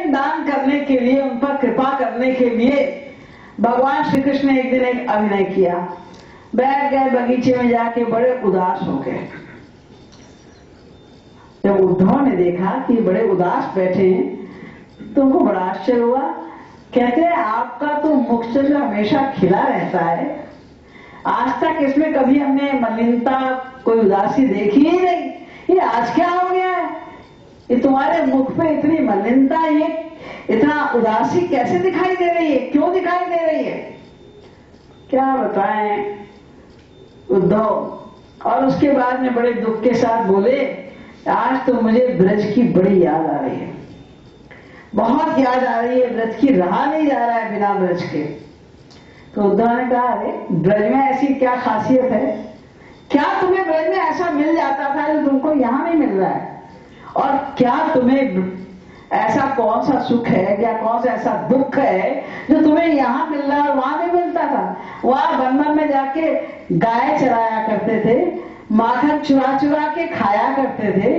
प्रेम दान करने के लिए, उन पर कृपा करने के लिए भगवान श्री कृष्ण ने एक दिन एक अभिनय किया। बैठ गए बगीचे में जाके, बड़े उदास हो गए। जब उद्धव ने देखा कि बड़े उदास बैठे हैं तो उनको बड़ा आश्चर्य हुआ। कहते हैं आपका तो मुख चंद्र हमेशा खिला रहता है, आज तक इसमें कभी हमने मलिनता, कोई उदासी देखी ही नहीं, ये आज क्या हो गया है? ये तुम्हारे मुख पे इतनी मलिनता, ये इतना उदासी कैसे दिखाई दे रही है, क्यों दिखाई दे रही है? क्या बताएं उद्धव। और उसके बाद में बड़े दुख के साथ बोले, आज तो मुझे ब्रज की बड़ी याद आ रही है, बहुत याद आ रही है, ब्रज की रहा नहीं जा रहा है बिना ब्रज के। तो उद्धव ने कहा, अरे ब्रज में ऐसी क्या खासियत है? क्या तुम्हें ब्रज में ऐसा मिल जाता था जो तुमको यहां नहीं मिल रहा है? और क्या तुम्हें ऐसा कौन सा सुख है या कौन सा ऐसा दुख है जो तुम्हें यहां मिल रहा और वहां नहीं मिलता था? वहां बंधन में जाके गाय चराया करते थे, माखन चुरा चुरा के खाया करते थे,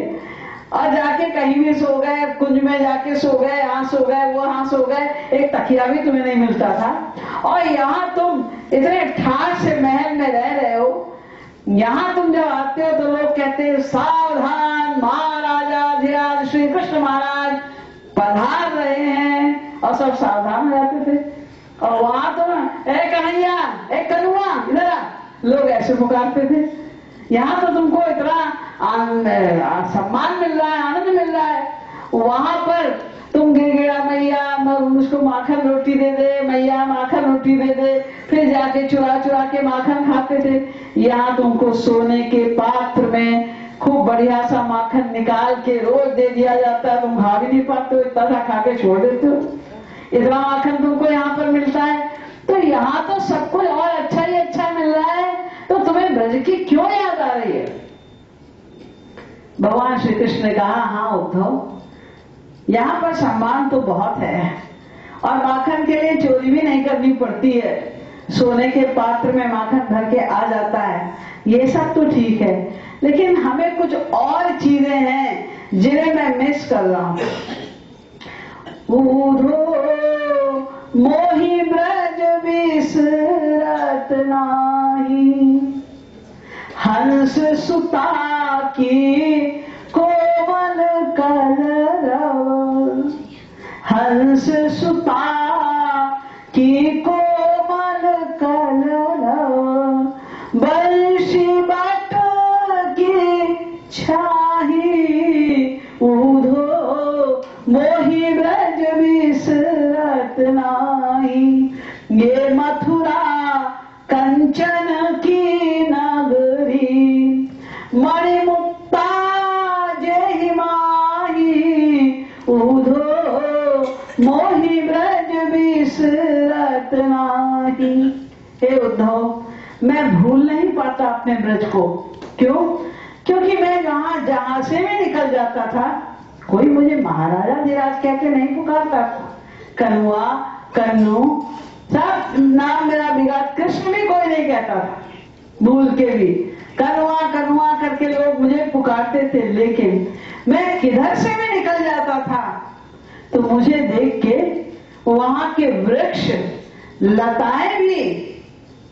और जाके कहीं भी सो गए, कुंज में जाके सो गए, यहाँ सो गए, वो वहां सो गए, एक तकिया भी तुम्हें नहीं मिलता था। और यहाँ तुम इतने ठाठ से महल में रह रहे हो, यहाँ तुम जब आते हो तो लोग कहते हैं सावधान, महाराजाधिराज श्री कृष्ण महाराज पधार रहे हैं, और सब सावधान हो जाते थे। और वहां तो ए कन्हैया, ए कनुआ, इधर आ, लोग ऐसे पुकारते थे। यहाँ तो तुमको इतना सम्मान मिल रहा है, आनंद मिल रहा है, वहां पर तुम गिड़गिड़ा मैया मुझको माखन रोटी दे दे, मैया माखन रोटी दे दे, फिर जाके चुरा चुरा के माखन खाते थे। यहाँ तुमको सोने के पात्र में खूब बढ़िया सा माखन निकाल के रोज दे दिया जाता है, तुम खा भी नहीं पाते हो, इतना सा खा के छोड़ देते हो। इतना माखन तुमको यहाँ पर मिलता है, तो यहाँ तो सब कुछ और अच्छा ही अच्छा मिल रहा है, तो तुम्हें ब्रज की क्यों याद आ रही है? भगवान श्री कृष्ण ने कहा, हाँ उद्धव, यहाँ पर सम्मान तो बहुत है, और माखन के लिए चोरी भी नहीं करनी पड़ती है, सोने के पात्र में माखन भर के आ जाता है, ये सब तो ठीक है, लेकिन हमें कुछ और चीजें हैं जिन्हें मैं मिस कर रहा हूं। मोही ब्रज बिसरत नाही, हंस सुता की कोमल कलरव, हंस सुता की कोमल कलरव, बंशी बट की छाही, ऊधो मोही ब्रज बिसरत नाही। ये मथुरा कंचन की नगरी, मणिमुक्ता जेहि माही, ऊधो मोहि ब्रज बिसरत नाही। हे उद्धव, मैं भूल नहीं पाता अपने ब्रज को। क्यों? क्योंकि मैं जहां से मैं निकल जाता था, कोई मुझे महाराजा धीराज कह के नहीं पुकारता था। कनुआ, कन्नू, सब नाम मेरा बिगाड़, कृष्ण भी कोई नहीं कहता था, भूल के भी कनुआ कनुआ करके लोग मुझे पुकारते थे। लेकिन मैं किधर से मैं निकल जाता था तो मुझे देख के वहां के वृक्ष, लताएं भी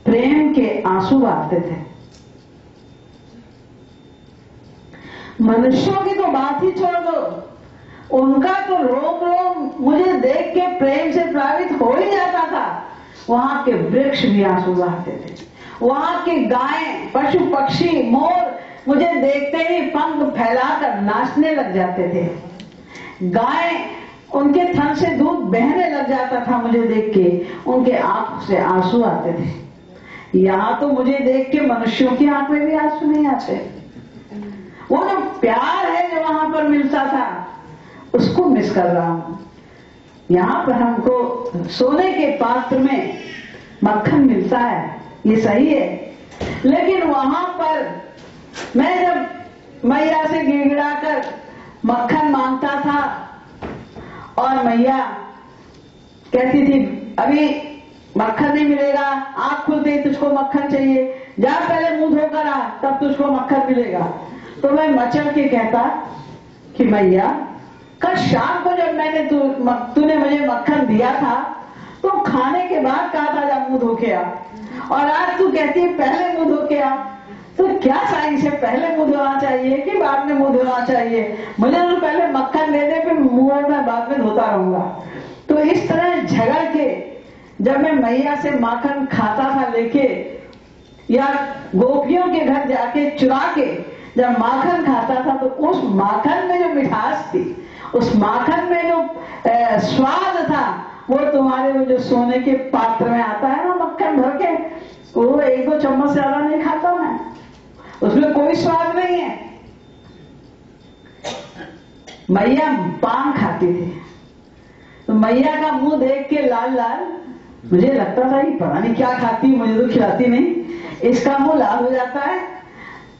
प्रेम के आंसू बहाते थे। मनुष्यों की तो बात ही छोड़ दो, उनका तो रोम रोम मुझे देख के प्रेम से प्लावित हो ही जाता था। वहां के वृक्ष भी आंसू बहाते थे, वहां के गायें, पशु पक्षी, मोर मुझे देखते ही पंख फैलाकर नाचने लग जाते थे। गाय, उनके थन से दूध बहने लग जाता था मुझे देख के, उनके आंख से आंसू आते थे। यहाँ तो मुझे देख के मनुष्यों की आंख में भी आंसू नहीं आते। वो जो प्यार है जो वहां पर मिलता था, उसको मिस कर रहा हूं। यहाँ पर हमको सोने के पात्र में मक्खन मिलता है, ये सही है, लेकिन वहां पर मैं जब मैया से गिड़गिड़ाकर मक्खन मांगता था और मैया कहती थी अभी मक्खन नहीं मिलेगा, आंख खुलते ही तुझको मक्खन चाहिए, जा पहले मुंह धोकर आ, तब तुझको मक्खन मिलेगा। तो मैं मचल के कहता कि मैया कल शाम को जब तूने मुझे मक्खन दिया था तो खाने के बाद कहा था जब मुंह धो के आ, और आज तू कहती है पहले मुंह धो के आ। तो क्या साइंस है, पहले मुंह धोना चाहिए कि बाद में मुंह धोना चाहिए? मुझे तो पहले मक्खन दे दे, फिर मुंह में बाद में धोता रहूंगा। तो इस तरह झगड़ के जब मैं मैया से माखन खाता था लेके, या गोपियों के घर जाके चुरा के जब माखन खाता था, तो उस माखन में जो मिठास थी, उस माखन में जो स्वाद था, वो तुम्हारे वो जो सोने के पात्र में आता है ना मक्खन भर के, वो 1-2 चम्मच से ज्यादा नहीं खाता मैं, उसमें कोई स्वाद नहीं है। मैया पान खाती थी, तो मैया का मुंह देख के लाल लाल, मुझे लगता था ये पता नहीं क्या खाती, मुझे तो खिलाती नहीं, इसका मुंह लाल हो जाता है।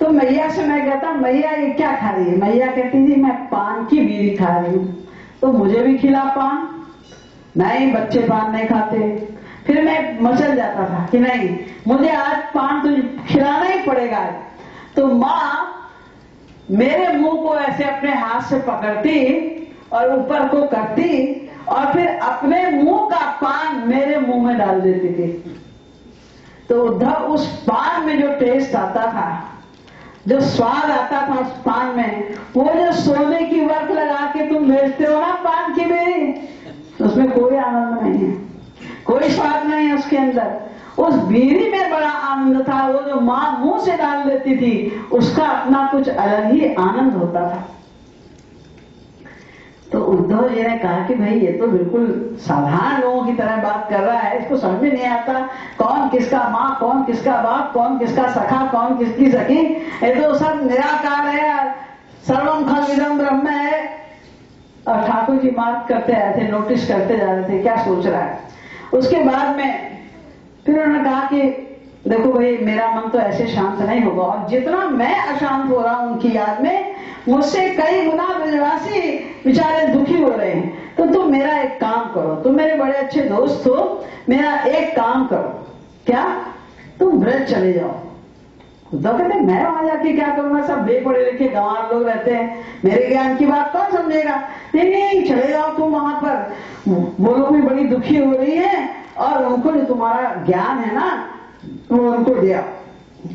तो मैया से मैं कहता, मैया ये क्या खा रही है? मैया कहती थी मैं पान की बीड़ी खा रही हूँ। तो मुझे भी खिला पान, नहीं बच्चे पान नहीं खाते। फिर मैं मचल जाता था कि नहीं, मुझे आज पान तुझे खिलाना ही पड़ेगा। तो माँ मेरे मुंह को ऐसे अपने हाथ से पकड़ती और ऊपर को करती, और फिर अपने मुंह का पान मेरे मुंह में डाल देती थी। तो उद्धव उस पान में जो टेस्ट आता था, जो स्वाद आता था उस पान में, वो जो सोने की वर्क लगा के तुम बेचते हो ना पान की बीड़ी, उसमें कोई आनंद नहीं है, कोई स्वाद नहीं है उसके अंदर। उस बीड़ी में बड़ा आनंद था, वो जो माँ मुंह से डाल देती थी, उसका अपना कुछ अलग ही आनंद होता था। तो उद्धव जी ने कहा कि भाई ये तो बिल्कुल साधारण लोगों की तरह बात कर रहा है, इसको समझ में नहीं आता कौन किसका माँ, कौन किसका बाप, कौन किसका सखा, कौन किसकी सखी, ये तो सब निराकार है, सर्वम खलविदम ब्रह्म है। और ठाकुर जी मार्क करते आए थे, नोटिस करते जा रहे थे क्या सोच रहा है। उसके बाद में फिर उन्होंने कहा कि देखो भाई मेरा मन तो ऐसे शांत नहीं होगा, और जितना मैं अशांत हो रहा हूं उनकी याद में, मुझसे कई गुना ब्रजवासी बेचारे दुखी हो रहे हैं। तो तुम मेरा एक काम करो, तुम मेरे बड़े अच्छे दोस्त हो, मेरा एक काम करो, क्या? तुम ब्रज चले जाओ। उद्धव कहते मैं वहां जाके क्या करूंगा, सब बेपढ़े लिखे गंवार लोग रहते हैं, मेरे ज्ञान की बात कौन समझेगा? नहीं नहीं चले जाओ तुम वहां पर, वो लोग भी बड़ी दुखी हो रही है, और उनको जो तुम्हारा ज्ञान है ना वो उनको दिया।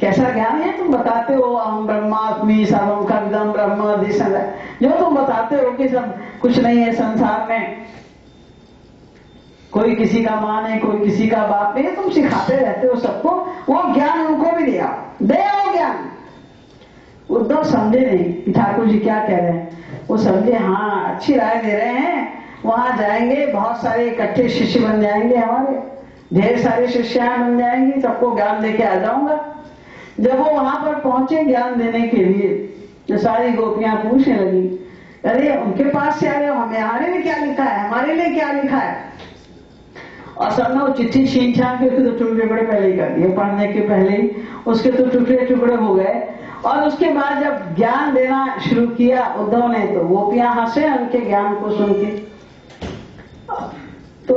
कैसा ज्ञान है? तुम बताते हो अहम ब्रह्मास्मि सर्वम खलविदम ब्रह्म, जो तुम बताते हो कि सब कुछ नहीं है संसार में, कोई किसी का मां नहीं, कोई किसी का बाप नहीं, तुम सिखाते रहते हो सबको, वो ज्ञान उनको भी दिया, दे वो ज्ञान। उद्धव समझे नहीं ठाकुर जी क्या कह रहे हैं, वो समझे हाँ अच्छी राय दे रहे हैं, वहां जाएंगे बहुत सारे इकट्ठे शिष्य बन जाएंगे, हमारे ढेर सारे शिष्याएं बन जाएंगी, सबको ज्ञान देके आ जाऊंगा। जब वो वहां पर पहुंचे ज्ञान देने के लिए, तो सारी गोपियां पूछने लगी, अरे उनके पास से आ रहे हो, हमारे लिए क्या लिखा है, हमारे लिए क्या लिखा है? और सबने वो चिट्ठी छीन छान के उसके तो टुकड़े बड़े पहले ही कर दिए, पढ़ने के पहले ही उसके तो टुकड़े टुकड़े हो गए। और उसके बाद जब ज्ञान देना शुरू किया उद्धव ने, तो गोपियां हंसे उनके ज्ञान को सुन के। तो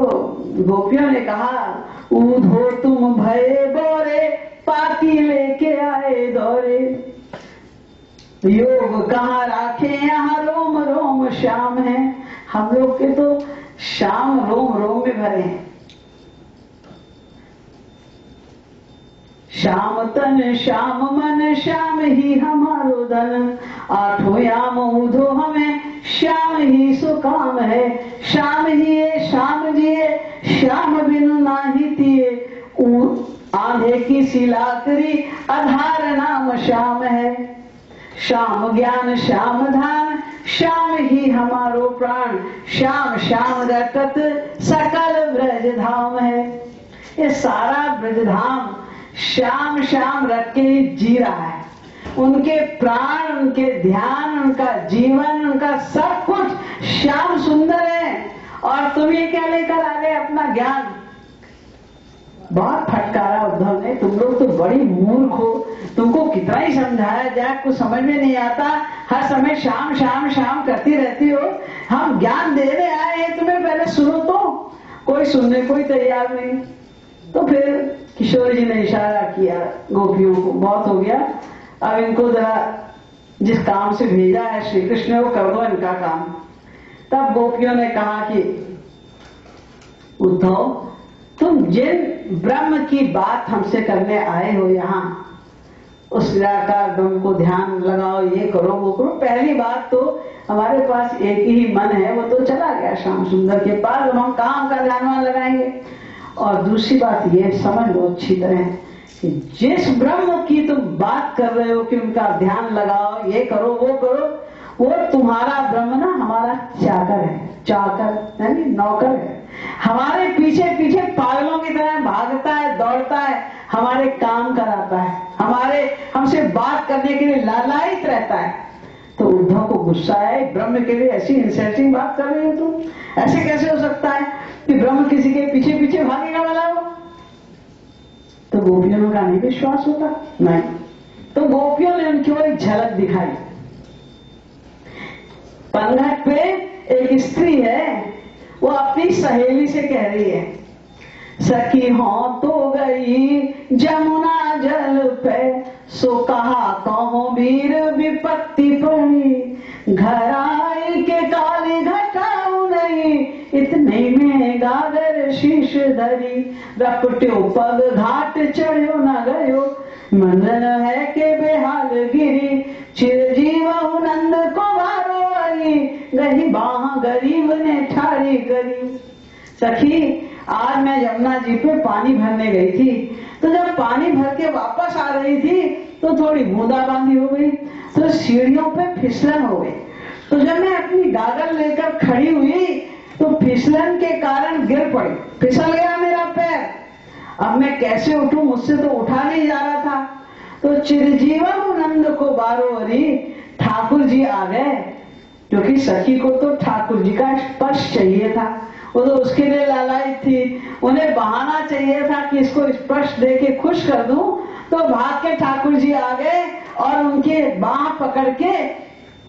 गोपियों ने कहा, ऊधो तुम भये बोरे, पाती लेके आए दौरे, योग कहाँ राखे यहाँ रोम रोम श्याम है। हम लोग के तो श्याम रोम रोम में भरे हैं, श्याम तन श्याम मन श्याम ही हमारो धन, आठों याम ऊधो हमें श्याम ही सुकाम है। श्याम ही है श्याम जिए, श्याम बिनु नाही तिए, आंधे की सिलाकरी आधार नाम श्याम है। श्याम ज्ञान श्याम धाम, श्याम ही हमारो प्राण, श्याम श्याम रटत सकल ब्रज धाम है। ये सारा ब्रज धाम श्याम श्याम रख के जी रहा है, उनके प्राण, उनके ध्यान, उनका जीवन, उनका सब कुछ श्याम सुंदर है। और तुम ये क्या लेकर आ गए अपना ज्ञान? बहुत फटकारा उद्धव ने, तुम लोग तो बड़ी मूर्ख हो, तुमको कितना ही समझाया जाए कुछ समझ में नहीं आता, हर समय शाम शाम शाम करती रहती हो। हम ज्ञान देने आए हैं तुम्हें, पहले सुनो तो। कोई सुनने को ही तैयार नहीं। तो फिर किशोर जी ने इशारा किया गोपियों को, बहुत हो गया, अब इनको जरा जिस काम से भेजा है श्री कृष्ण ने वो कर दो इनका काम। तब गोपियों ने कहा कि उद्धव, तुम जिन ब्रह्म की बात हमसे करने आए हो यहाँ, उस निराकार ब्रह्म को ध्यान लगाओ, ये करो वो करो। पहली बात तो हमारे पास एक ही मन है, वो तो चला गया श्याम सुंदर के पास, अब हम काम का ध्यान लगाएंगे। और दूसरी बात ये समझ लो अच्छी तरह कि जिस ब्रह्म की तुम बात कर रहे हो कि उनका ध्यान लगाओ, ये करो वो करो, वो तुम्हारा ब्रह्म ना हमारा चाकर है, चाकर यानी नौकर है। हमारे पीछे पीछे पागलों की तरह भागता है, दौड़ता है, हमारे काम कराता है, हमसे बात करने के लिए लालायित रहता है। तो उद्धव को गुस्सा है, ब्रह्म के लिए ऐसी इंसल्टिंग बात कर रही हो तुम, ऐसे कैसे हो सकता है कि ब्रह्म किसी के पीछे पीछे भागेगा वाला हो? तो गोपियों का नहीं विश्वास होता, नहीं। तो गोपियों ने उनकी ओर एक झलक दिखाई। पनघट पे एक स्त्री है, वो अपनी सहेली से कह रही है, सखी हो तो गई जमुना जल पे, सो कहा कहो वीर विपत्ति पड़ी, घर आई के काली घटाऊ नहीं, इतने में गागर शीश धरी, रपट्यो पग घाट चढ़ो न गयो, मनन है के बेहाल गिरी, चिरजीव नंद को बारो आई, गही बाह गरीब ने ठाड़ी करी। सखी, आज मैं यमुना जी पे पानी भरने गई थी, तो जब पानी भर के वापस आ रही थी तो थोड़ी बूंदाबांदी हो गई, तो सीढ़ियों पे फिसलन हो गई। तो जब मैं अपनी गागर लेकर खड़ी हुई तो फिसलन के कारण गिर पड़ी, फिसल गया मेरा पैर। अब मैं कैसे उठूं, मुझसे तो उठा नहीं जा रहा था। तो चिरजीवन नंद को बारोवरी, ठाकुर जी आ गए, क्योंकि सखी को तो ठाकुर जी का स्पर्श चाहिए था, वो तो उसके लिए लालायित थी। उन्हें बहाना चाहिए था कि इसको स्पर्श दे के खुश कर दूं। तो भाग के ठाकुर जी आ गए और उनके बाह पकड़ के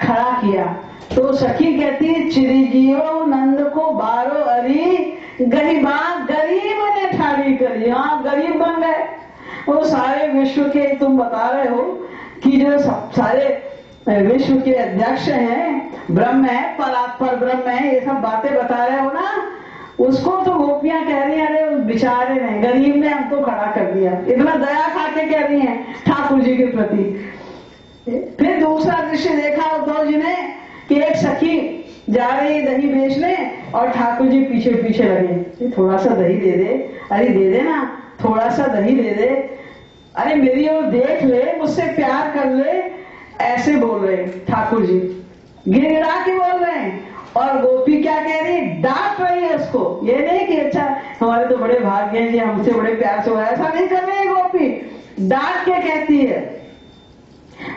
खड़ा किया। तो सखी कहती है, चिरजीव नंद को बारो अरी, गही बात गरीब ने ठाड़ी करी। हाँ, गरीब बन गए। वो सारे विश्व के, तुम बता रहे हो कि जो सब सारे विश्व के अध्यक्ष हैं, ब्रह्म है, परात्पर ब्रह्म है, ये सब बातें बता रहे हो ना, उसको तो गोपियां कह रही हैं, अरे बेचारे ने, गरीब ने हमको खड़ा कर दिया। इतना दया खा के कह रही हैं ठाकुर जी के प्रति। फिर दूसरा दृश्य देखा उद्धव जी ने कि एक सखी जा रही दही बेचने और ठाकुर जी पीछे पीछे लगे, थोड़ा सा दही दे दे, अरे दे दे ना, थोड़ा सा दही दे दे, अरे मेरी ओर देख ले, मुझसे प्यार कर ले, ऐसे बोल रहे ठाकुर जी, गिड़गिड़ा के बोल रहे हैं। और गोपी क्या कह रही है, डांट रही है उसको। ये नहीं कि अच्छा हमारे तो बड़े भाग्य हैं जी, हमसे बड़े प्यार से हो, ऐसा नहीं कर रही है गोपी, डांट के कहती है,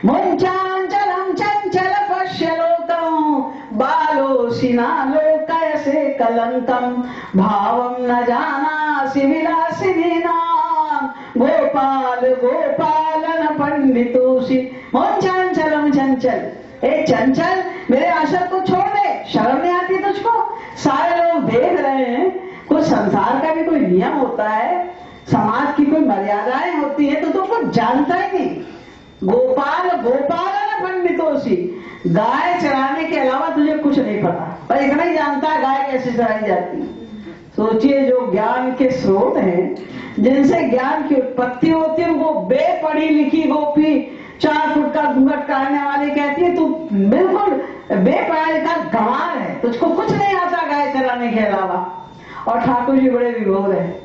मुंचांचलम चंचल पश्यलोकं, बालोसिना लोकयसे कलंकम, भावम न जानासि विलासिनीनां, गोपाल गोपालन पंडितोषि। मुंचांचलम चंचल, ए चंचल, मेरे आश्रम को छोड़ दे, शर्म नहीं आती तुझको? सारे लोग देख रहे हैं, कुछ संसार का भी कोई नियम होता है, समाज की कोई मर्यादाएं होती है, तो तू कुछ जानता ही नहीं। गोपाल गोपालन पंडितोषि, गाय चराने के अलावा तुझे कुछ नहीं पता, पर इतना ही जानता है गाय कैसे चराई जाती है। सोचिए, जो ज्ञान के स्रोत हैं, जिनसे ज्ञान की उत्पत्ति होती है, वो बेपढ़ी लिखी गोपी 4 फुट का घूंघट काटने वाली कहती है, तू बिल्कुल बेपढ़ा लिखा गंवार है, तुझको कुछ नहीं आता गाय चराने के अलावा। और ठाकुर जी बड़े विभोर है।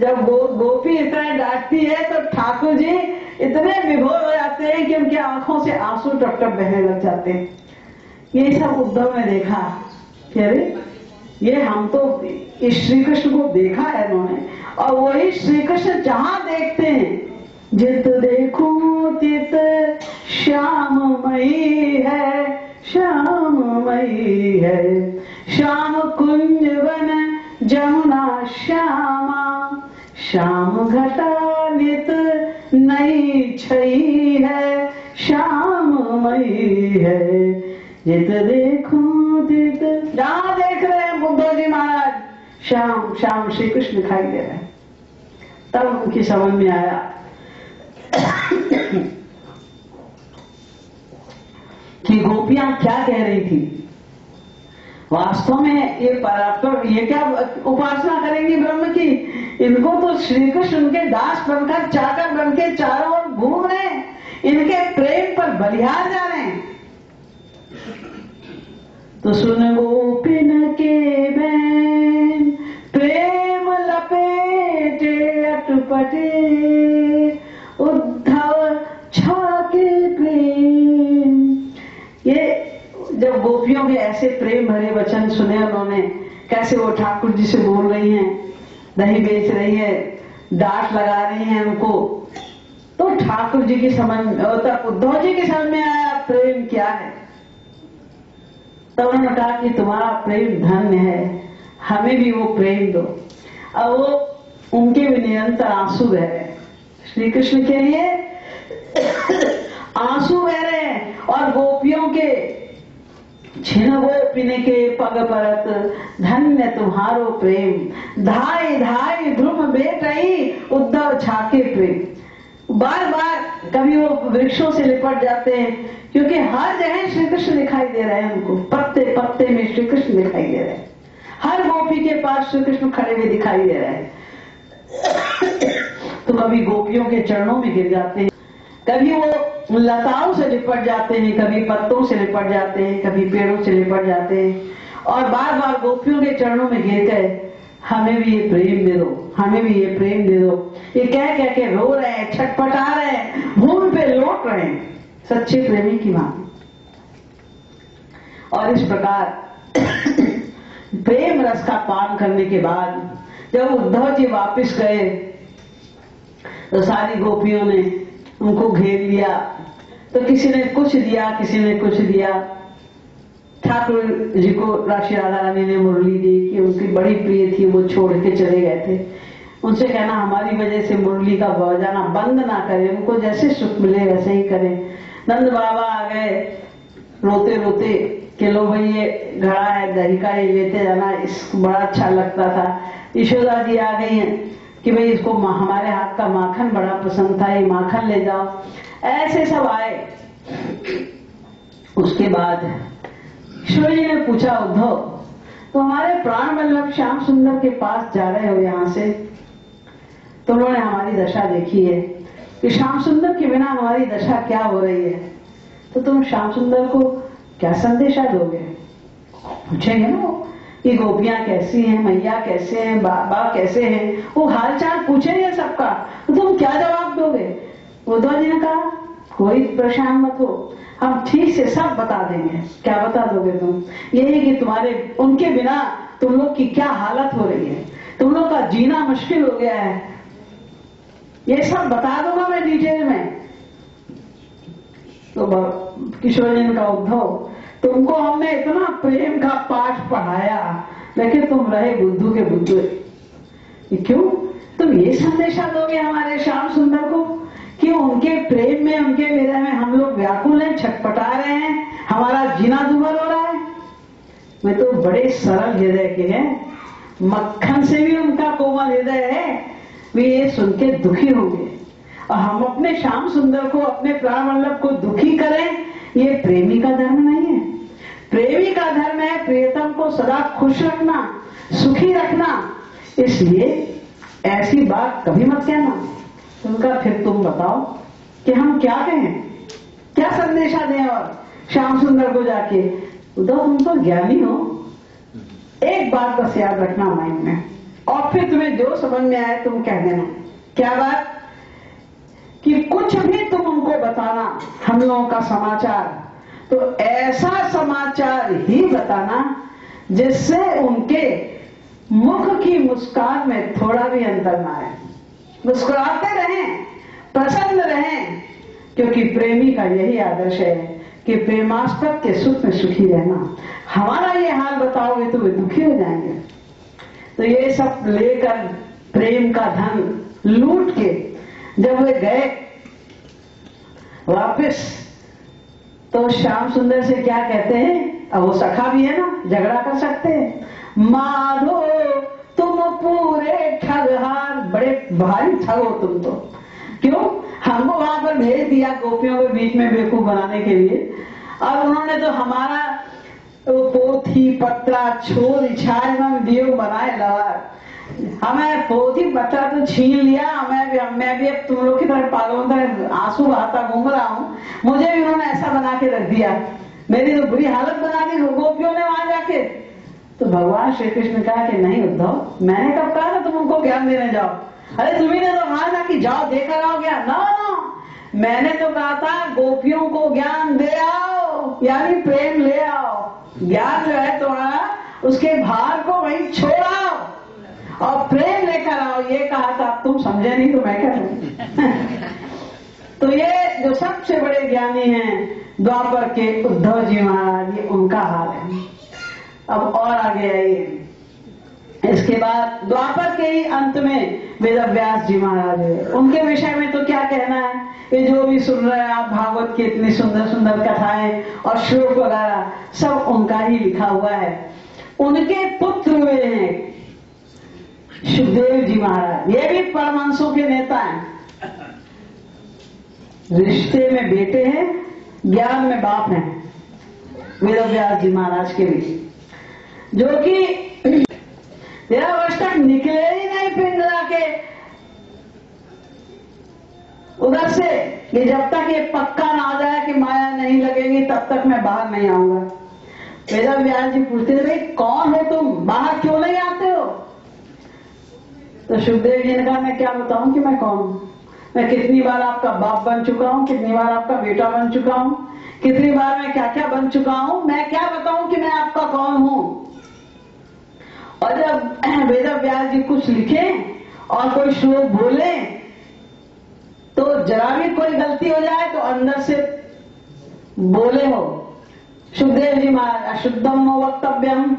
जब गोपी इतना डांटती है तो ठाकुर जी इतने विभोर हो जाते हैं कि उनकी आंखों से आंसू टप टप बहने लग जाते हैं। ये सब उद्धव ने देखा कि अरे ये हम तो इस श्री कृष्ण को देखा है इन्होंने, और वही श्री कृष्ण जहां देखते हैं, जित देखूं तित श्याममयी है, श्याममयी है, श्याम कुंज वन जमुना श्यामा, श्याम घटा नित नई छई है, श्याममयी है, जित देखूं तित। जहां देख रहे हैं बुद्ध जी महाराज, श्याम श्याम श्री कृष्ण दिखाई दे रहे हैं। तब उनकी समझ में आया कि गोपियां क्या कह रही थी। वास्तव में ये परात्पर, ये क्या उपासना करेंगी ब्रह्म की? इनको तो श्री कृष्ण उनके दास बनकर, चाकर बनके चारों ओर घूम रहे हैं, इनके प्रेम पर बलिहार जा रहे हैं। तो सुन गोपिन के बैन प्रेम लपेटे अटपटे, उद्धव छाके प्रेम। ये जब गोपियों के ऐसे प्रेम भरे वचन सुने उन्होंने, कैसे वो ठाकुर जी से बोल रही हैं, दही बेच रही है, डांट लगा रही हैं उनको, तो ठाकुर जी की समझ, तब उद्धव जी की समझ में आया प्रेम क्या है। तब उन्होंने कहा कि तुम्हारा प्रेम धन्य है, हमें भी वो प्रेम दो। अब वो उनके भी निरंतर आंसू बह रहे हैं, श्री कृष्ण के लिए आंसू बह रहे हैं। और गोपियों के छिन गोपिन के पग परत, धन्य तुम्हारो प्रेम, धाय धाय ध्रुव बेटई, उद्धव छाके प्रेम। बार बार कभी वो वृक्षों से लिपट जाते हैं, क्योंकि हर जगह श्री कृष्ण दिखाई दे रहे हैं उनको, पत्ते पत्ते में श्री कृष्ण दिखाई दे रहे हैं, हर गोपी के पास श्री कृष्ण खड़े हुए दिखाई दे रहे हैं। तो कभी गोपियों के चरणों में गिर जाते हैं, कभी वो लताओं से लिपट जाते हैं, कभी पत्तों से लिपट जाते हैं, कभी पेड़ों से लिपट जाते हैं, और बार बार गोपियों के चरणों में गिर गए, हमें भी ये प्रेम दे दो, हमें भी ये प्रेम दे दो। ये कह कह के रो रहे हैं, छटपटा रहे हैं, भूमि पे लौट रहे हैं, सच्चे प्रेमी की भांति। और इस प्रकार प्रेम रस का पान करने के बाद जब उद्धव जी वापस गए, तो सारी गोपियों ने उनको घेर लिया। तो किसी ने कुछ दिया, किसी ने कुछ दिया। ठाकुर जी को राशि राधा रानी ने मुरली दी कि उनकी बड़ी प्रिय थी, वो छोड़ के चले गए थे। उनसे कहना हमारी वजह से मुरली का बजाना बंद ना करें, उनको जैसे सुख मिले वैसे ही करें। नंद बाबा आ गए रोते रोते कि लो भाई ये घड़ा है दही का, ये लेते जाना, इसको बड़ा अच्छा लगता था। यशोदा जी आ गई हैं कि भाई इसको हमारे हाथ का माखन बड़ा पसंद था, ये माखन ले जाओ। ऐसे सब आए। उसके बाद ईश्वर जी ने पूछा, उद्धव तो हमारे प्राण वल्लभ श्याम सुंदर के पास जा रहे हो यहां से, तो उन्होंने हमारी दशा देखी है कि श्याम सुंदर के बिना हमारी दशा क्या हो रही है, तो तुम श्याम सुंदर को क्या संदेशा दोगे? पूछेंगे ना वो कि गोपियां कैसी हैं, मैया कैसे हैं, बाबा कैसे हैं, वो हालचाल पूछेंगे सबका, तो तुम क्या जवाब दोगे? उद्धव जी ने कहा कोई परेशान मत हो, हम ठीक से सब बता देंगे। क्या बता दोगे तुम? यही कि तुम्हारे उनके बिना तुम लोग की क्या हालत हो रही है, तुम लोग का जीना मुश्किल हो गया है, ये सब बता दूंगा मैं डिटेल में। तो किशोर जी ने कहा, उद्धव तुमको हमने इतना प्रेम का पाठ पढ़ाया, लेकिन तुम रहे बुद्धू के बुद्धू। क्यों तुम ये संदेशा दोगे हमारे श्याम सुंदर को कि उनके प्रेम में, उनके विरह में हम लोग व्याकुल हैं, छटपटा रहे हैं, हमारा जीना दुभर हो रहा है? वे तो बड़े सरल हृदय के हैं, मक्खन से भी उनका कोमल हृदय है, वे ये सुन के दुखी होंगे। और हम अपने श्याम सुंदर को, अपने प्राण वल्लभ को दुखी करें, ये प्रेमी का धर्म नहीं है। प्रेमी का धर्म है प्रियतम को सदा खुश रखना, सुखी रखना। इसलिए ऐसी बात कभी मत कहना। उनका फिर तुम बताओ कि हम क्या कहें, क्या संदेशा दें? और श्याम सुंदर को जाके, उद्धव तुम तो ज्ञानी हो, एक बात बस याद रखना माइंड में, और फिर तुम्हें जो समझ में आए तुम कह देना। क्या बात? कि कुछ भी तुम उनको बताना हम लोगों का समाचार, तो ऐसा समाचार ही बताना जिससे उनके मुख की मुस्कान में थोड़ा भी अंतर ना आए, मुस्कुराते रहें, प्रसन्न रहें। क्योंकि प्रेमी का यही आदर्श है कि प्रेमास्पद के सुख में सुखी रहना। हमारा ये हाल बताओगे तो वे दुखी हो जाएंगे। तो ये सब लेकर प्रेम का धन लूट के जब वे गए वापिस, तो श्याम सुंदर से क्या कहते हैं? अब वो सखा भी है ना, झगड़ा कर सकते हैं। माधो तुम पूरे ठगहार, बड़े भारी ठग हो तुम तो। क्यों? हमको वहां पर भेज दिया गोपियों के बीच में बेवकूफ बनाने के लिए, और उन्होंने तो हमारा वो पोथी पत्रा छोड़ इच्छाए में दियो बनाए लवा। हमें पोथी पत्रा तो छीन लिया, मैं भी अब तुम लोग की तरह पागलों तरह आंसू बहाता घूम रहा हूँ। मुझे भी उन्होंने ऐसा बना के रख दिया, मेरी तो बुरी हालत बना दी गोपियों ने वहां जाके। तो भगवान श्री कृष्ण ने कहा कि नहीं उद्धव, मैंने कब कहा था तुम उनको ज्ञान देने जाओ? अरे तुम्ही ने तो कहा था कि जाओ देकर आओ ज्ञान। ना, मैंने तो कहा था गोपियों को ज्ञान दे आओ, यानी प्रेम ले आओ। ज्ञान जो है तुम्हारा, उसके भार को वहीं छोड़ाओ और प्रेम लेकर आओ, ये कहा था। तुम समझे नहीं तो मैं क्या करूं? तो ये जो सबसे बड़े ज्ञानी हैं द्वापर के उद्धव जी महाराज, ये उनका हाल है। अब और आगे आइए, इसके बाद द्वापर के ही अंत में वेदव्यास जी महाराज है। उनके विषय में तो क्या कहना है, ये जो भी सुन रहे हैं आप भागवत की इतनी सुंदर सुंदर कथाएं और श्लोक वगैरह सब उनका ही लिखा हुआ है। उनके पुत्र हुए हैं सुखदेव जी महाराज, ये भी परमहंसों के नेता हैं। रिश्ते में बेटे हैं, ज्ञान में बाप हैं वेदव्यास जी महाराज के भी, जो कि 13 वर्ष तक निकले ही नहीं पिंगला के उधर से, कि जब तक ये पक्का ना आ जाए कि माया नहीं लगेगी तब तक मैं बाहर नहीं आऊंगा। वेदव्यास जी पूछते थे, भाई कौन हो तुम, बाहर क्यों नहीं आते हो? तो सुखदेव जी ने कहा, मैं क्या बताऊं कि मैं कौन हूं? मैं कितनी बार आपका बाप बन चुका हूं, कितनी बार आपका बेटा बन चुका हूं, कितनी बार मैं क्या क्या बन चुका हूं, मैं क्या बताऊं कि मैं आपका कौन हूं? और जब वेदव्यास जी कुछ लिखे और कोई श्लोक बोले तो जरा भी कोई गलती हो जाए तो अंदर से बोले हो सुखदेव जी महाराज, अशुद्धम नो वक्तव्यम,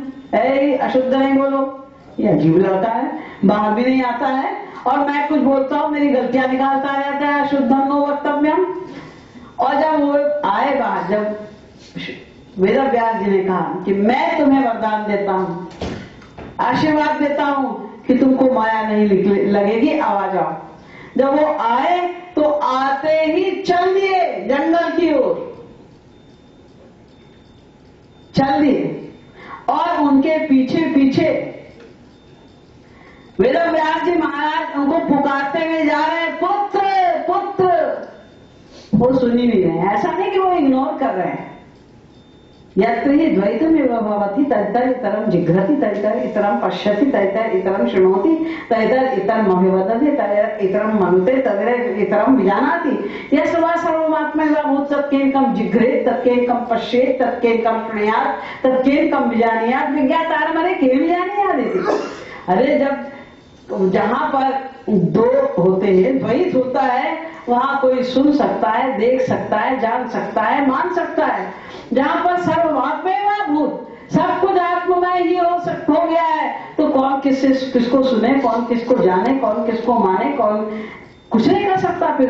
अशुद्ध नहीं बोलो। ये अजीब लगता है, बाहर भी नहीं आता है और मैं कुछ बोलता हूं मेरी गलतियां निकालता रहता है, अशुद्धम नो वक्तव्यम। और जब वो आए बाहर, जब वेदव्यास जी ने कहा कि मैं तुम्हें वरदान देता हूं, आशीर्वाद देता हूं कि तुमको माया नहीं लगेगी, आवाज आओ। जब वो आए तो आते ही चल दिए जंगल की ओर, चल दिए और उनके पीछे पीछे वेदव्यास जी महाराज उनको पुकारते हुए जा रहे हैं, पुत्र पुत्र। वो सुन ही नहीं रहे, ऐसा नहीं कि वो इग्नोर कर रहे हैं। यत्र हि द्वैतमेव भवति ततर इतरं जिघ्रति, ततर इतरं पश्यति, ततर इतरं शृणोति, ततर इतरं अभिवदति, ततर इतरं मनुते, ततर इतरं विजानाति। यस्य वा सर्वमात्मैव तत्केनकं जिघ्रेत्, तत्केनकं पश्येत्, तत्केनकं शृणुयात्, तत्केनकं विजानीयात्, विज्ञातारं मरे केन विजानीयादिति। अरे जब जहां पर दो होते हैं, द्वैत होता है, वहां कोई सुन सकता है, देख सकता है, जान सकता है, मान सकता है। जहां पर सर्वमात्मैवाभूत, सब कुछ आत्ममय ही हो गया है, तो कौन किसको सुने, कौन किसको जाने, कौन किसको माने, कौन कुछ नहीं कर सकता फिर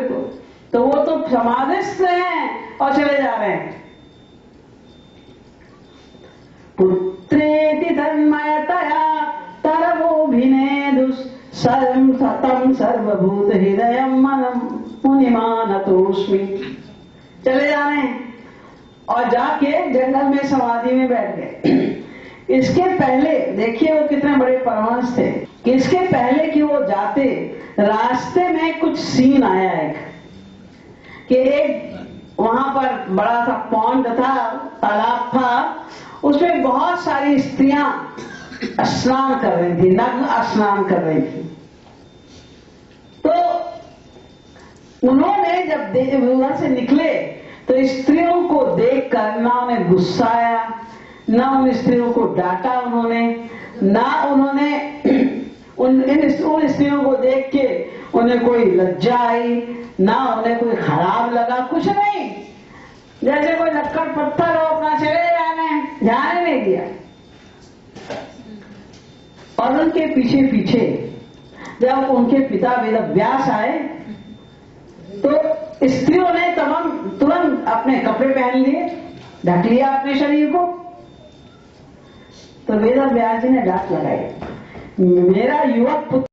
तो वो तो समाधिस्थ हैं और चले जा रहे हैं। पुत्रेति तन्मयतया तरवोभिनेदुस् सतम सर्वभूत हृदयं मनम मुनिमानतोस्मि। चले जा रहे हैं और जाके जंगल में समाधि में बैठ गए। इसके पहले देखिए वो कितने बड़े परमहंस थे कि इसके पहले कि वो जाते, रास्ते में कुछ सीन आया एक, कि एक वहां पर बड़ा सा पॉन्ड था, तालाब था, उसमें बहुत सारी स्त्रियां स्नान कर रही थी, नग्न स्नान कर रही थी। तो उन्होंने जब वहां से निकले तो स्त्रियों को देखकर ना उन्हें गुस्सा आया, ना उन स्त्रियों को डांटा उन्होंने, ना उन्होंने उन स्त्रियों को देख के उन्हें कोई लज्जा आई, ना उन्हें कोई खराब लगा, कुछ नहीं। जैसे कोई लक्कड़ पत्थर हो, अपना चले जाने, ध्यान नहीं दिया। और उनके पीछे पीछे जब उनके पिता वेदव्यास आए तो स्त्रियों ने तुरंत अपने कपड़े पहन लिए, ढक लिया अपने शरीर को। तो वेदव्यास जी ने डांट लगाई, मेरा युवक पुत्र